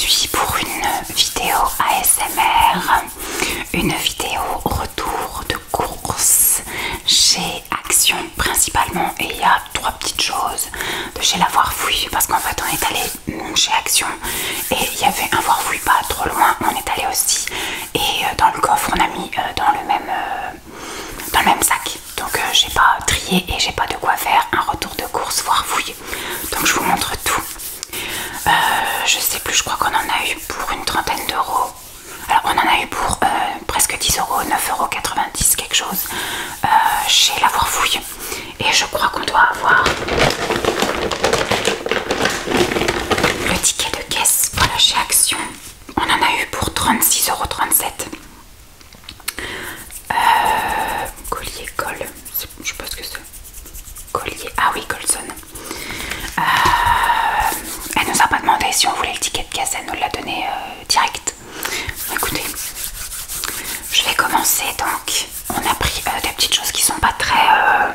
aujourd'hui pour une vidéo ASMR, une vidéo retour de course chez Action principalement, et il y a trois petites choses de chez la Voirfouille parce qu'en fait on est allé chez Action et il y avait un Voirfouille pas trop loin, on est allé aussi, et dans le coffre on a mis dans le même sac, donc j'ai pas trié et j'ai pas de quoi faire un retour de course Voirfouille, donc je vous montre tout. Je sais plus, je crois qu'on en a eu pour une trentaine d'euros. Alors on en a eu pour presque 10 euros, 9,90 € quelque chose chez la Voirfouille. Et je crois qu'on doit avoir le ticket de caisse, voilà, chez Action. On en a eu pour 36,37 €. Collier colle, je sais pas ce que c'est. Collier, ah oui, Colson. Elle nous a pas demandé si on voulait le ticket de caisse, elle nous l'a donné direct. Écoutez, je vais commencer donc. On a pris des petites choses qui sont pas très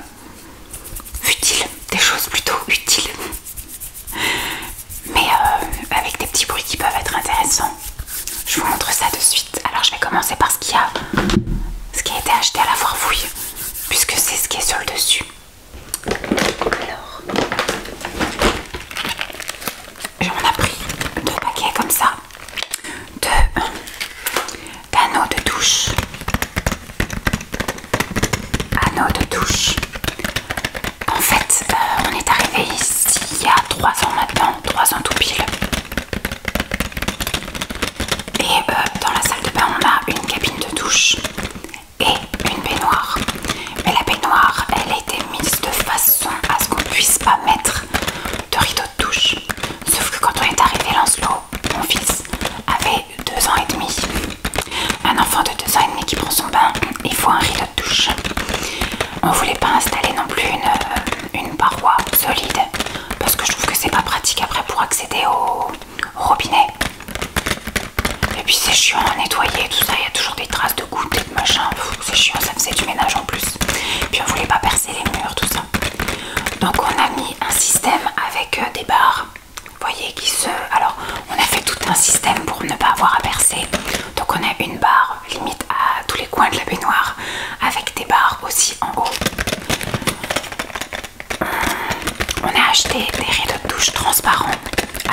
utiles, des choses plutôt utiles, mais avec des petits bruits qui peuvent être intéressants. Je vous montre ça de suite. Alors je vais commencer par ce qui a été acheté à la Voirfouille, puisque c'est ce qui est sur le dessus. Alors, on a pris deux paquets comme ça d'anneaux de douche. Anneaux de douche. En fait, on est arrivé ici il y a 3 ans maintenant, 3 ans tout pile. Et dans la salle de bain, on a une cabine de douche et une baignoire. Mais la baignoire, elle a été mise de façon à ce qu'on puisse pas mettre de rideau de douche. Sauf que quand on est arrivé, Lancelot, mon fils, avait 2 ans et demi. Un enfant de 2 ans et demi qui prend son bain, il faut un rideau de douche. On voulait pas installer non plus une paroi solide, parce que je trouve que c'est pas pratique après pour accéder au robinet. Et puis c'est chiant à nettoyer, tout ça, il y a toujours des traces de gouttes et de machin, c'est chiant, ça faisait du ménage en plus. Puis on voulait pas percer les murs, tout ça. Donc on a mis un système avec des barres, vous voyez, alors on a fait tout un système pour ne pas avoir à percer. Donc on a une barre limite à tous les coins de la baignoire, avec des barres aussi en haut. On a acheté des rideaux de douche transparents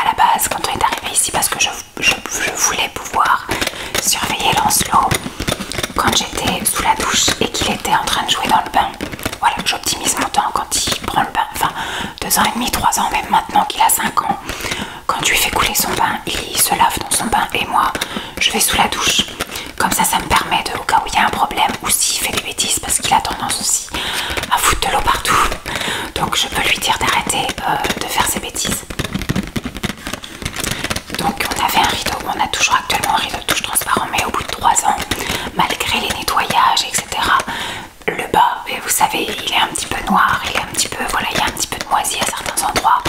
à la base quand on est arrivé ici, parce que je voulais pouvoir surveiller Lancelot quand j'étais sous la douche et qu'il était en train de jouer dans le bain. Voilà, j'optimise mon temps quand il prend le bain. Enfin, 2 ans et demi, 3 ans, même maintenant qu'il a 5 ans. Quand tu lui fais couler son bain, il se lave dans son bain et moi, je vais sous la douche. Comme ça, ça me permet de, au cas où il y a un problème, ou s'il fait des bêtises, parce qu'il a tendance aussi à foutre de l'eau partout. Donc je peux lui dire d'arrêter de faire ses bêtises. Donc on avait un rideau, on a toujours actuellement un rideau de douche transparent, mais au bout de 3 ans, malgré les nettoyages, etc., le bas, et vous savez, il est un petit peu noir, il est un petit peu, voilà, il y a un petit peu de moisi à certains endroits.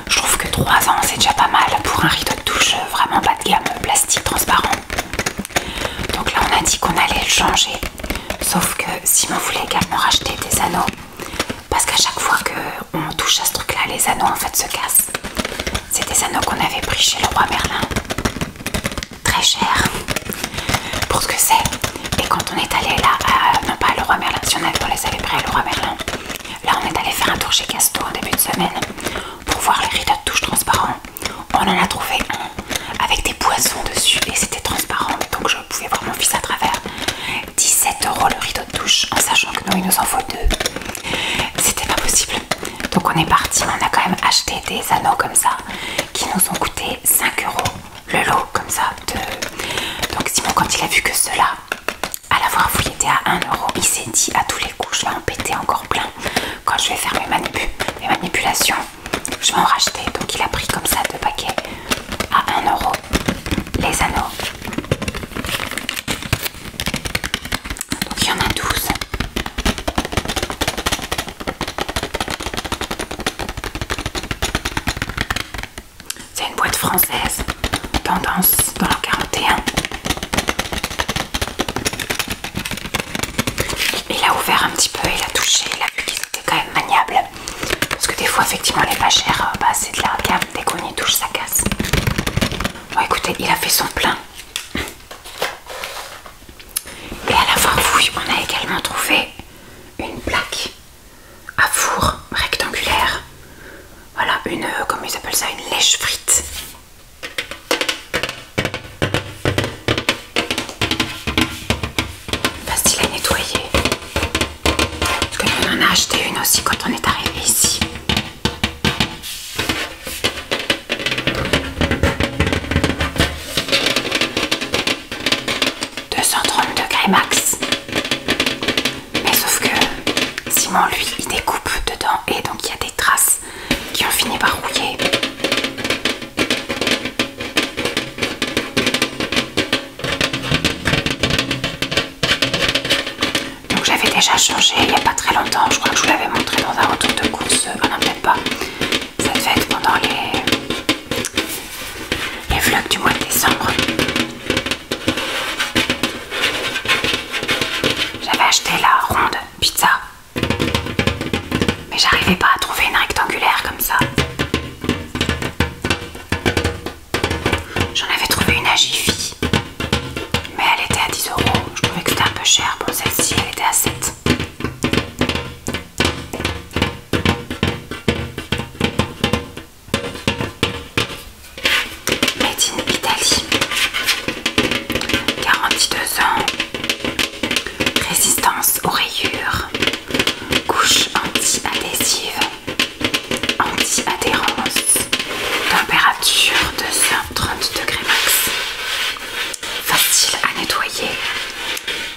Je trouve que 3 ans c'est déjà pas mal pour un rideau de douche vraiment bas de gamme, plastique transparent. Donc là on a dit qu'on allait le changer, sauf que Simon voulait également racheter des anneaux, parce qu'à chaque fois qu'on touche à ce truc là, les anneaux en fait se cassent. C'est des anneaux qu'on avait pris chez le roi Merlin, très cher pour ce que c'est. Et quand on est allé là, non pas à le roi Merlin, si on les avait pris à le roi Merlin, là on est allé faire un tour chez Casto en début de semaine pour voir les rideaux de douche transparents. On en a trouvé un avec des poissons dessus et c'était transparent, donc je pouvais voir mon fils à travers. 17 € le rideau de douche, en sachant que nous il nous en faut 2. C'était pas possible. Donc on est parti, on a quand même acheté des anneaux comme ça qui nous ont coûté 5 € le lot comme ça. Donc Simon, quand il a vu que ceux-là à la Voirfouille était à 1 €, il s'est dit à tous les coups je vais en péter encore plein. Quand je vais faire mes manipulations, je vais en racheter. Donc il a pris comme ça 2 paquets à 1 € les anneaux. Donc il y en a 12. C'est une boîte française, tendance dans le 41. Il a ouvert un petit peu, il a touché, il a vu qu'ils étaient quand même maniables. Parce que des fois, effectivement, les pas chers, c'est de la gamme. Dès qu'on y touche, ça casse. Bon, écoutez. racheté une aussi quand on est arrivé ici. Max, mais sauf que Simon lui il découpe dedans et donc il y a des traces qui ont fini par rouiller. Donc j'avais déjà changé il n'y a pas très longtemps, je crois que je vous l'avais montré dans un retour de course, non peut-être pas, ça devait être pendant les vlogs du mois de décembre. J'avais acheté la ronde pizza, mais j'arrivais pas à trouver une rectangulaire comme ça. J'en avais trouvé une à Jiffy, mais elle était à 10 €. Je trouvais que c'était un peu cher. Bon, celle-ci elle était à 7. Made in Italy, garantie 2 ans. Résistance aux rayures, couche anti-adhésive, anti-adhérence, température 230 degrés max, facile à nettoyer,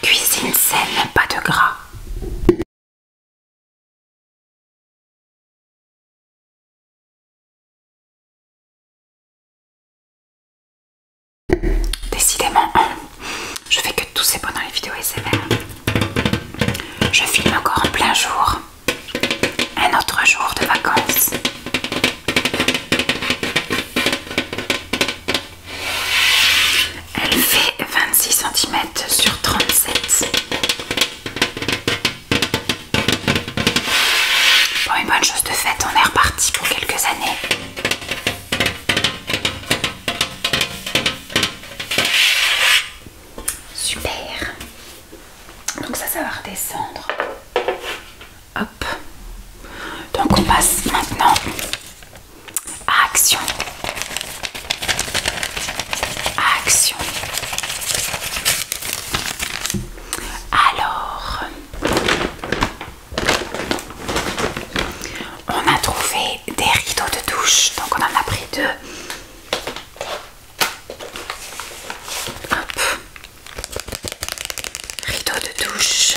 cuisine saine, pas de gras. Décidément, je fais que de tousser pendant les vidéos ASMR. Je filme encore en plein jour, un autre jour de vacances. Elle fait 26 cm sur 37. Bon, une bonne chose de faite, on est reparti pour quelques années. Super. Donc ça va redescendre. Hop. Donc on passe maintenant à action. À action. Alors, on a trouvé des rideaux de douche. Donc on en a pris 2. Hop. Rideau de douche.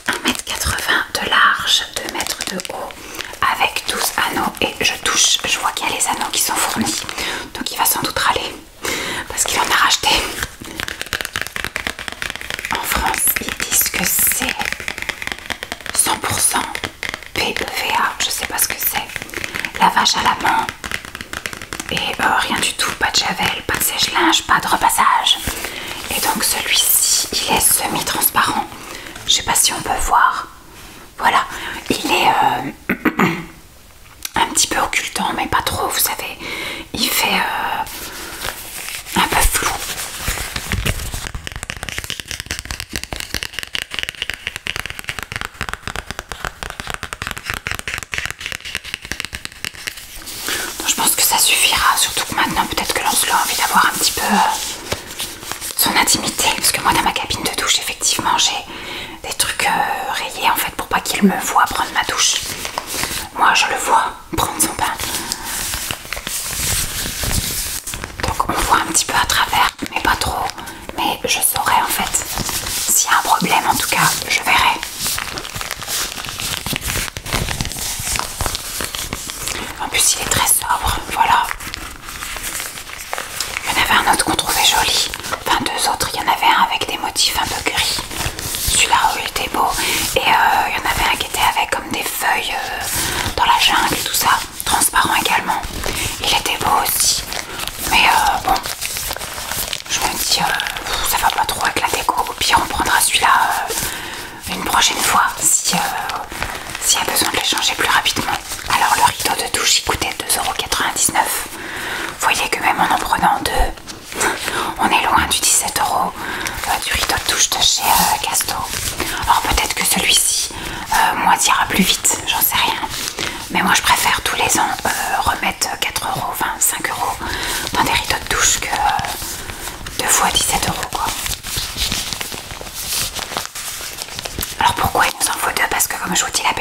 1,80 m de large, 2 m de haut, avec 12 anneaux. Et je touche, je vois qu'il y a les anneaux qui sont fournis. Donc il va sans doute râler parce qu'il en a racheté. En France, ils disent que c'est 100% PEVA. Je sais pas ce que c'est. Lavage à la main. Et rien du tout, pas de javel, pas de sèche-linge, pas de repassage. Et donc celui-ci, il est semi-transparent. Je sais pas si on peut voir. Voilà, il est un petit peu occultant, mais pas trop, vous savez. Il fait un peu flou. Donc, je pense que ça suffira, surtout que maintenant, peut-être que Lancelot a envie d'avoir un petit peu son intimité. Parce que moi, dans ma cabine de douche, effectivement, j'ai des trucs rayés en fait pour pas qu'il me voie prendre ma douche. Moi je le vois prendre son bain. Donc on voit un petit peu à travers, mais pas trop. Mais je saurai en fait. S'il y a un problème, en tout cas, je verrai. En plus il est très sobre, voilà. Il y en avait un autre qu'on trouvait joli. Enfin 2 autres, il y en avait un avec des motifs un peu gris. Celui-là, il était beau. Et il y en avait un qui était avec comme des feuilles dans la jungle et tout ça. Transparent également. Il était beau aussi. Mais bon, je me dis, ça va pas trop avec la déco. Au pire, on prendra celui-là une prochaine fois si s'il y a besoin de l'échanger plus rapidement. Alors, le rideau de douche, il coûtait 2,99 €. Vous voyez que même en prenant 2, on est loin du 17 € du rideau de douche de chez Casto. Alors peut-être que celui-ci moitiera plus vite, j'en sais rien. Mais moi je préfère tous les ans remettre 4 €, enfin 5 € dans des rideaux de douche que 2 fois 17 € quoi. Alors pourquoi il nous en faut 2? Parce que comme je vous dis, la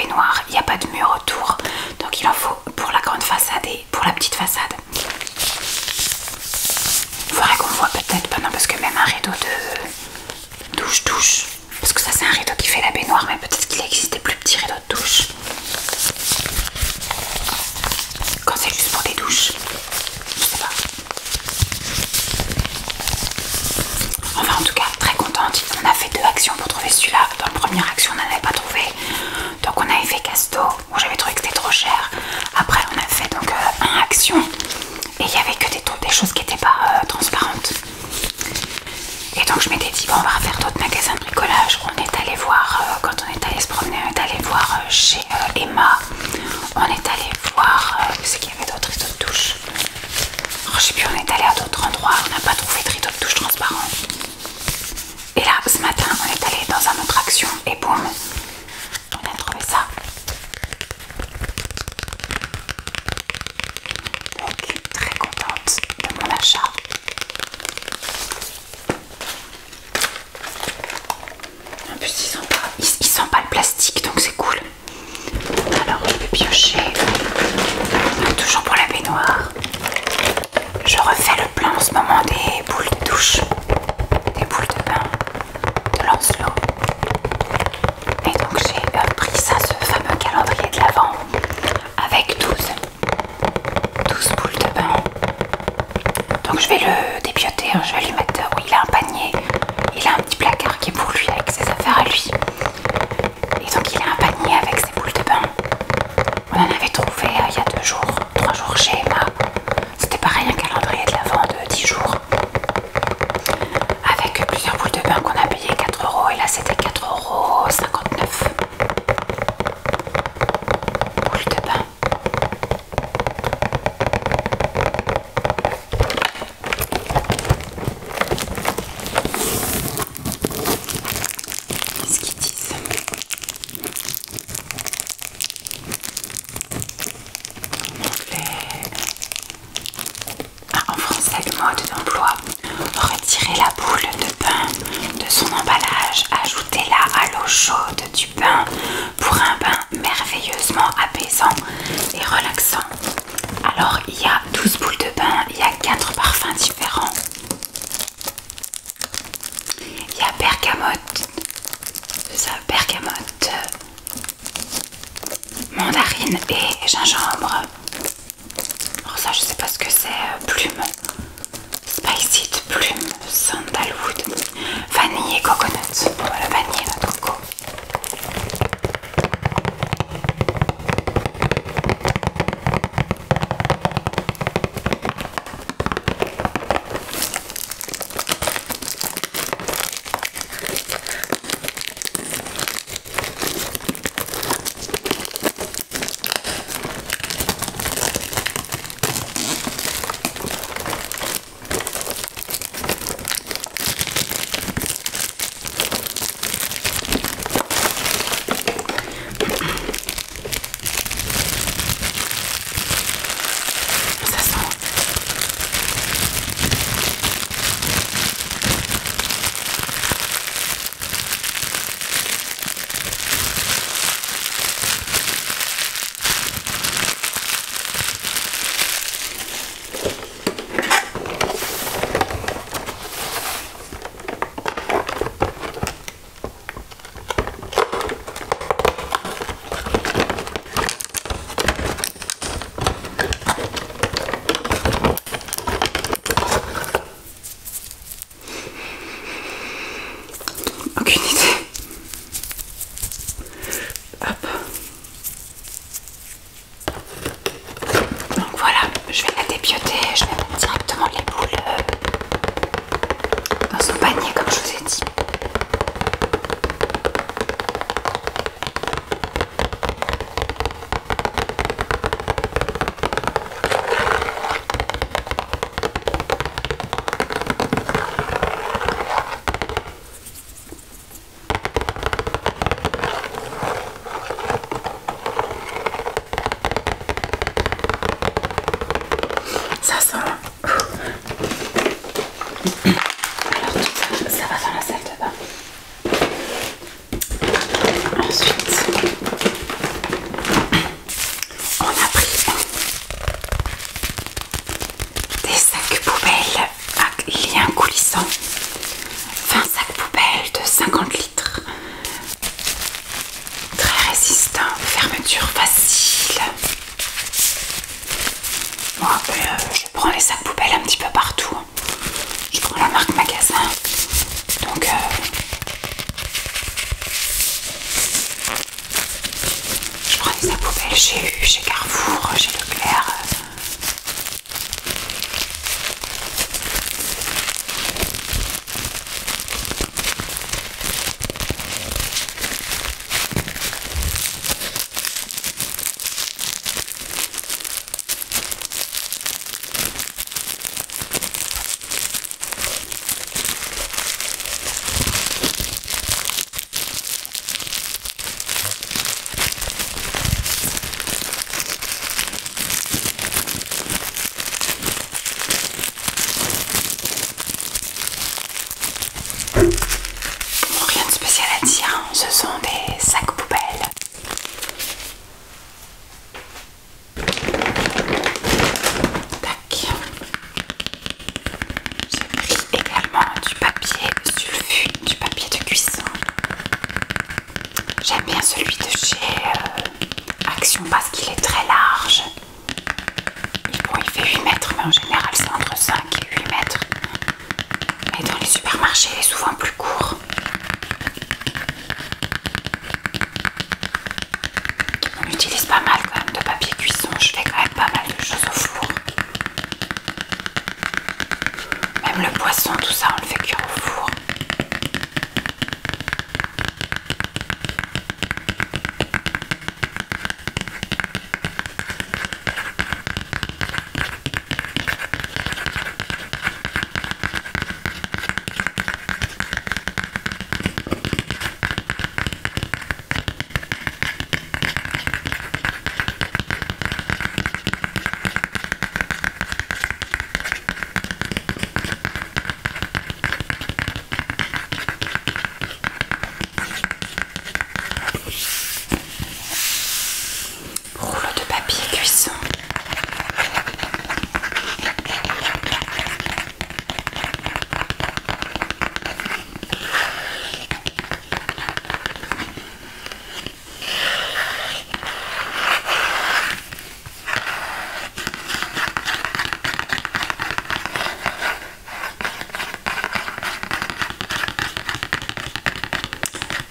première action, on n'en avait pas trouvé. Donc on avait fait Casto, où j'avais trouvé que c'était trop cher. Après on a fait donc un Action, et il n'y avait que des choses qui n'étaient pas transparentes. Et donc je m'étais dit bon, on va refaire d'autres magasins de bricolage. On est allé voir, quand on est allé se promener, on est allé voir chez Emma. On est allé voir, c'est qu'il y avait d'autres rideaux de douche. Oh, je sais plus, on est allé à d'autres endroits, on n'a pas trouvé de rideaux de douche transparents. Et là, ce matin, on est allé dans un autre Action et boum, on a trouvé ça. Donc, très contente de mon achat. En plus, il sent pas le plastique, donc c'est cool. Alors, je vais piocher. Toujours pour la baignoire. Je refais le plein en ce moment des boules de douche, des boules de bain de Lancelot. Et donc j'ai pris ça, ce fameux calendrier de l'Avent avec 12 boules de bain. Donc je vais le dépioter, je vais lui mettre, oui, il a un panier, il a un petit placard qui est pour lui avec ses affaires à lui. Et donc il a un panier avec ses boules de bain. On en avait trouvé il y a 2 jours, 3 jours chez Emma. C'était pareil, un calendrier de l'Avent de 10 jours. Avec plusieurs boules de bain qu'on a payé 4 € et là c'était 4,59 €. Boules de bain. Qu'est-ce qu'ils disent? En français, le mode d'emploi: retirer la boule de bain de son emballage, ajoutez-la à l'eau chaude du bain pour un bain merveilleusement apaisant et relaxant. Alors il y a 12 boules de bain, il y a 4 parfums différents. Il y a bergamote, mandarine et gingembre. Alors ça je sais pas ce que c'est, plume, spicy plume, sandalwood, vanille et coconut. Voilà, vanille et noix de coco. je prends des sacs poubelles chez Carrefour, chez Leclerc. Rien de spécial à dire, hein. Ce sont des sacs poubelles. Tac. J'ai pris également du papier sulfu, du papier de cuisson. J'aime bien celui de chez Action parce qu'il est très large. Bon, il fait 8 mètres, mais en général c'est entre 5 et 8 mètres. Mais dans les supermarchés, il est souvent plus court. On utilise pas mal quand même de papier cuisson. Je fais quand même pas mal de choses au four. Même le poisson, tout ça, on le fait cuire au four. Rouleau de papier cuisson.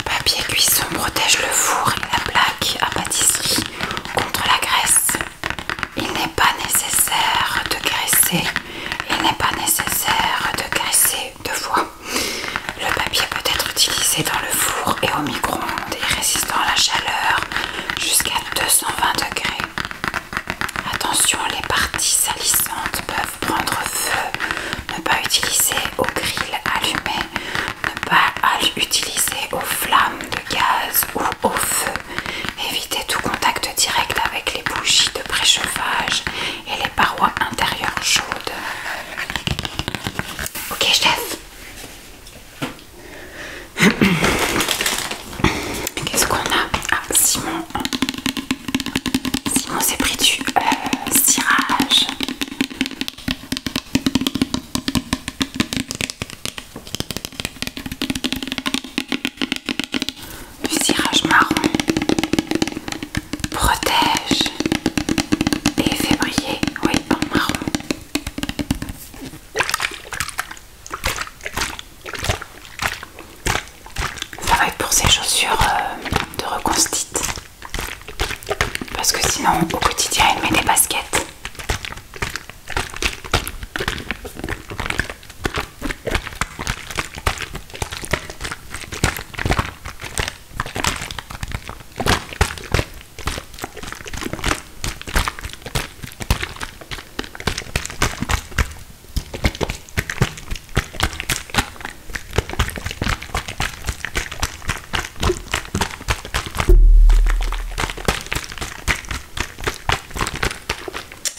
Papier cuisson protège le four et la plaque à pâtisserie contre la graisse. Il n'est pas nécessaire de graisser. Il n'est pas nécessaire de graisser deux fois. Le papier peut être utilisé dans le four et au micro-ondes et résistant à la chaleur jusqu'à 220 degrés. Attention, les parties salissantes peuvent prendre feu. Ne pas utiliser au grill allumé. Ne pas utiliser aux flammes de gaz ou au feu. Évitez tout contact direct avec les bougies de préchauffage et les parois intérieures chaudes. Ok, chef. Qu'est-ce qu'on a? Ah, Simon s'est pris du cirage. Du cirage marron. Protège et fait briller, oui, en marron. Ça va être pour ces chaussures de reconstite. Parce que sinon, au quotidien, il met des baskets.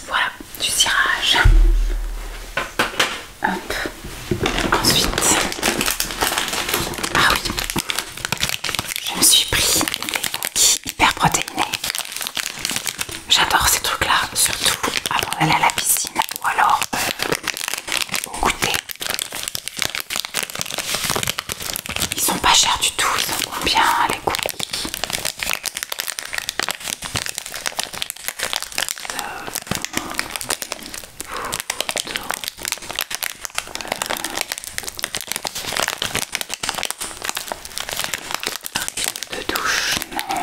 Voilà, du cirage. Hop. Ensuite, ah oui, je me suis pris des cookies hyper protéinés. J'adore ces trucs-là, surtout avant d'aller à la piscine ou alors au goûter. Ils sont pas chers du tout, ils ont combien les cookies? De douche, non.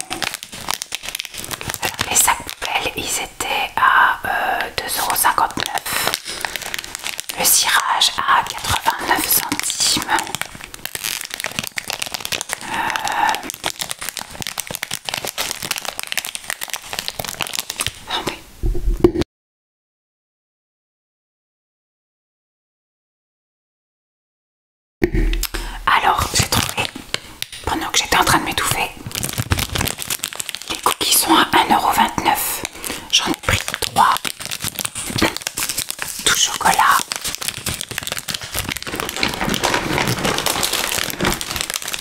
ils étaient à 2,59 €. Le cirage à 89 centimes. Attendez. Alors, j'ai trouvé, pendant que j'étais en train de m'étouffer, les cookies sont à 1,29 €. J'en ai pris 3. Tout chocolat.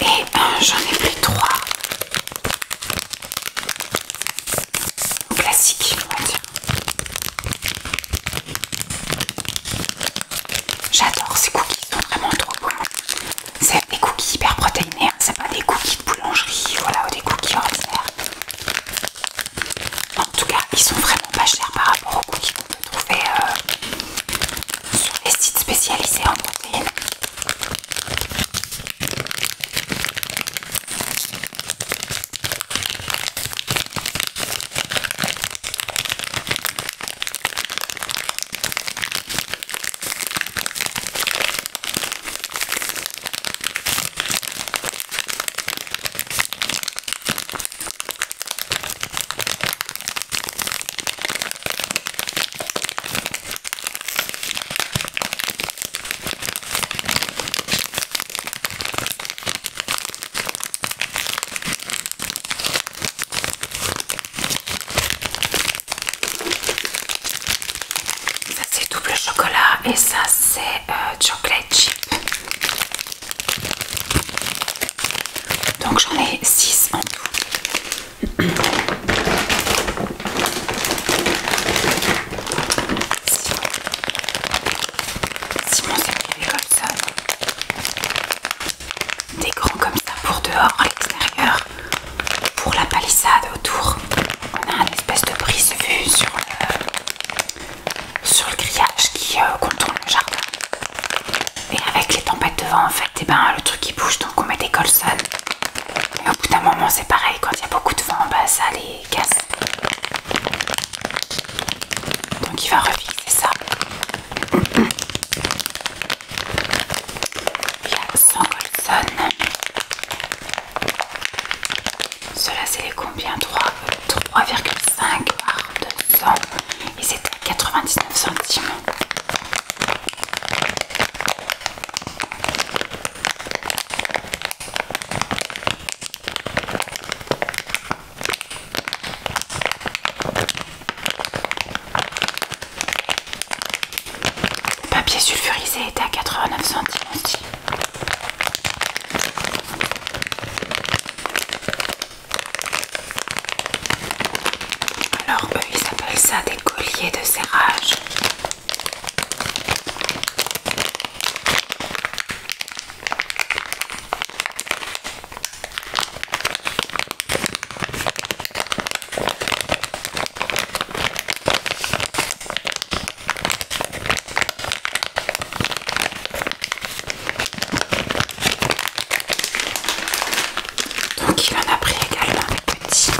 Et j'en ai pris 3. Classiques, on va dire. J'adore ces cookies, ils sont vraiment trop bons. C'est des cookies hyper protéinés, hein. C'est pas des cookies de boulangerie, voilà, ou des cookies ordinaires. En tout cas, ils sont vraiment pas chers par rapport aux cookies qu'on peut trouver sur les sites spécialisés en protéines. Ça c'est double chocolat et ça c'est chocolate chip. Donc j'en ai 6 en tout. Simon s'est pris des Colson. Des grands comme ça pour dehors à l'extérieur. Pour la palissade autour, on a une espèce de brise-vue sur le grillage qui contourne le jardin. Et avec les tempêtes de vent en fait, et ben, le truc qui bouge, donc on met des Colson. Et au bout d'un moment c'est pareil, quand il y a beaucoup de vent, bah, ça les casse. Donc il va refixer ça. Il y a 100 Colson. Ceux-là c'est les combien? 3,5 par 200. Et c'était à 99 centimes. Le papier sulfurisé était à 89 centimes aussi. Alors eux ils appellent ça des colliers de serrage. Donc il en a pris également des petits.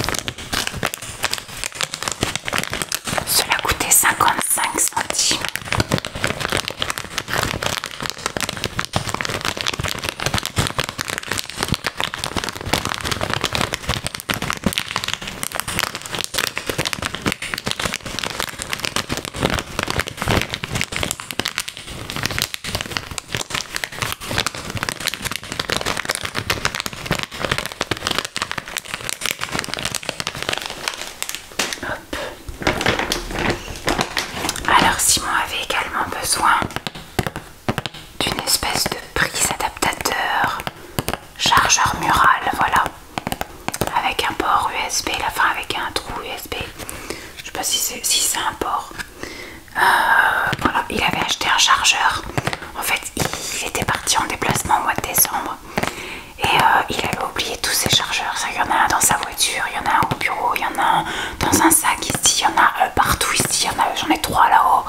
Cela coûtait 55 centimes. Alors Simon avait également besoin d'une espèce de prise adaptateur, chargeur mural, voilà, avec un port USB, enfin avec un trou USB. Je sais pas si c'est un port. Voilà, il avait acheté un chargeur. En fait, il était parti en déplacement au mois de décembre et il avait oublié tous ses chargeurs. Il y en a un dans sa voiture, il y en a un au bureau, il y en a un dans un sac ici, il y en a partout ici, j'en ai 3 là-haut,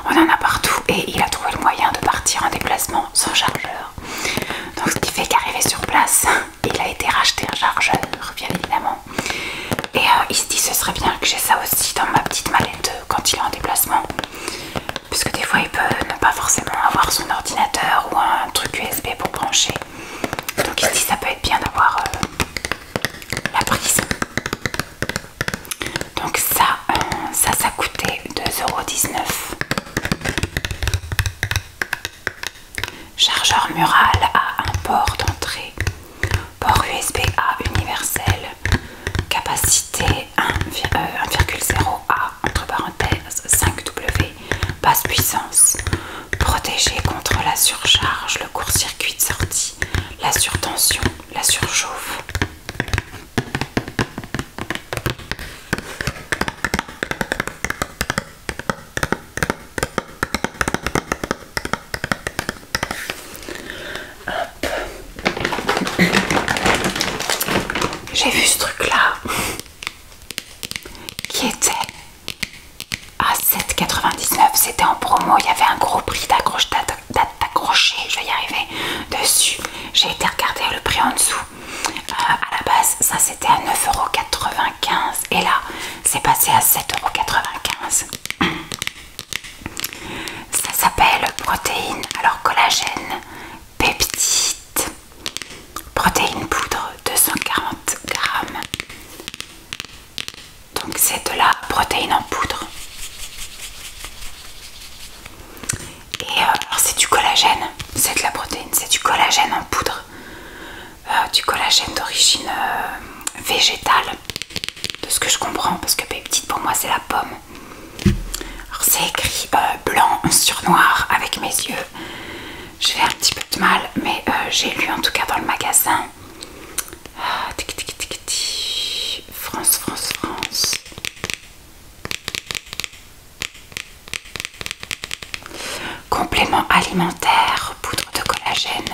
on en a partout et il a trouvé le moyen de partir en déplacement sans chargeur. Donc ce qui fait qu'arrivé sur place, il a été racheter un chargeur, bien évidemment. Et il se dit ce serait bien que j'ai ça aussi dans ma petite murale a un port d'entrée, port USB-A universel, capacité 1,0 A, entre parenthèses 5W, basse puissance, protégé contre la surcharge, le court-circuit de sortie, la surtension, la surchauffe. J'ai vu ce truc là qui était à 7,99, c'était en promo, il y avait un gros prix d'accrocher, je vais y arriver, dessus. J'ai été regarder le prix en dessous. À la base ça c'était à 9,95 € et là c'est passé à 7,95 €. Ça s'appelle protéines, alors collagène, peptide, protéines poudre 240 grammes. Donc c'est de la protéine en poudre. Et alors c'est du collagène, c'est de la protéine, c'est du collagène en poudre. Du collagène d'origine végétale, de ce que je comprends, parce que peptide pour moi c'est la pomme. Alors c'est écrit blanc sur noir avec mes yeux. J'ai un petit peu de mal, mais j'ai lu en tout cas dans le magasin. France. Complément alimentaire, poudre de collagène,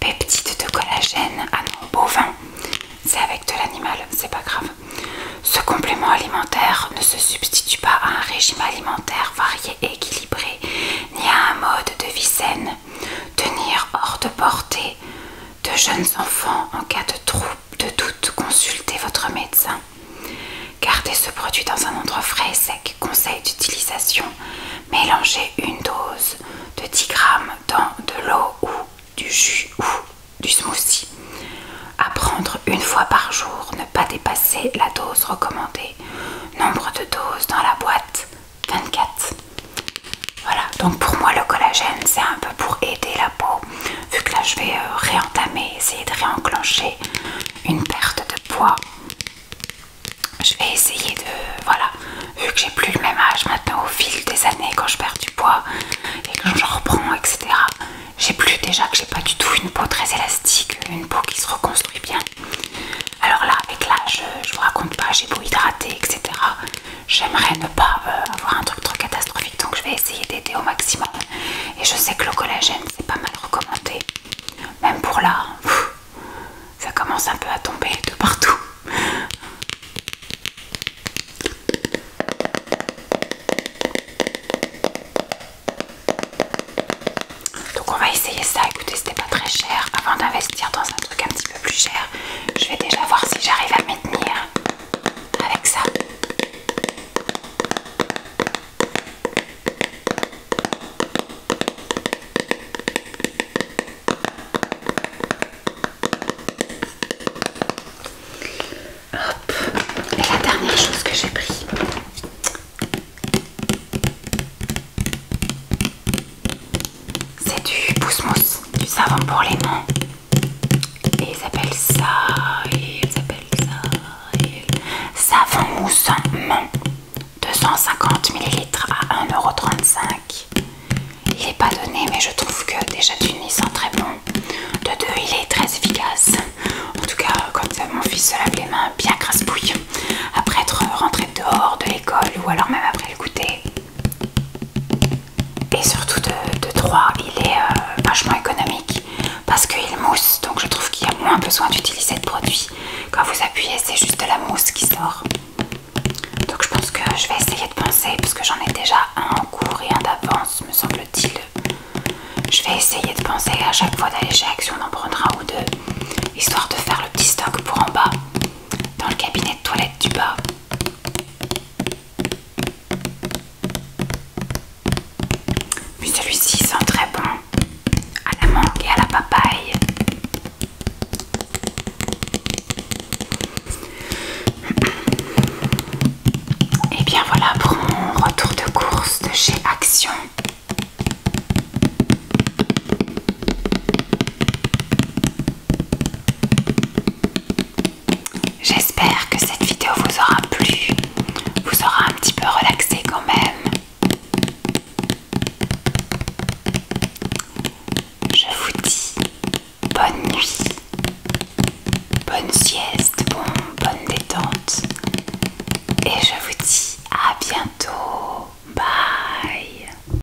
peptides de collagène, ah non, bovin, c'est avec de l'animal, c'est pas grave. Ce complément alimentaire ne se substitue pas à un régime alimentaire varié et équilibré, ni à un mode de vie saine. Tenir hors de portée de jeunes enfants en cas de trouble, de doute, consultez votre médecin. Gardez ce produit dans un endroit frais et sec. Conseil d'utilisation. Mélangez une dose de 10 grammes dans de l'eau ou du jus ou du smoothie. À prendre une fois par jour. Ne pas dépasser la dose recommandée. Nombre de doses dans la boîte 24. Voilà, donc pour moi le collagène c'est un peu pour aider la peau. Vu que là je vais réentamer, essayer de réenclencher une perte de poids. Je vais essayer de, voilà, vu que j'ai plus le même âge maintenant au fil des années quand je perds du poids et que j'en reprends, etc. J'ai plus, déjà que j'ai pas du tout une peau très élastique, une peau qui se reconstruit bien. Alors là, avec l'âge, je vous raconte pas, j'ai beau hydrater, etc. J'aimerais ne pas avoir un truc trop catastrophique, donc je vais essayer d'aider au maximum. Et je sais que le collagène, c'est pas mal recommandé. Même pour là, ça commence un peu à tomber de partout. Donc on va essayer ça. Écoutez, c'était pas très cher. Avant d'investir dans un truc un petit peu plus cher, je vais déjà voir si j'arrive à m'y tenir avec ça. Hop. Et la dernière chose que j'ai pris, c'est du pousse-mousse, du savon pour les mains. Et ils appellent ça, savon mousse main, 250 ml à 1,35 €. Il n'est pas donné, mais je trouve que déjà d'une il sent très bon. De deux, il est très efficace. En tout cas, quand mon fils se lave les mains bien grasse-pouille, après être rentré dehors de l'école ou alors même après le goûter. Et surtout de 3, il est vachement économique parce qu'il mousse, donc je trouve qu'il y a moins besoin d'utiliser de produit. Quand vous appuyez, c'est juste de la mousse qui sort. Donc je pense que je vais essayer de penser, parce que j'en ai déjà un en cours et un d'avance, me semble-t-il. Je vais essayer de penser à chaque fois d'aller chez Action d'en prendre un ou deux, histoire de faire le petit stock pour en bas, dans le cabinet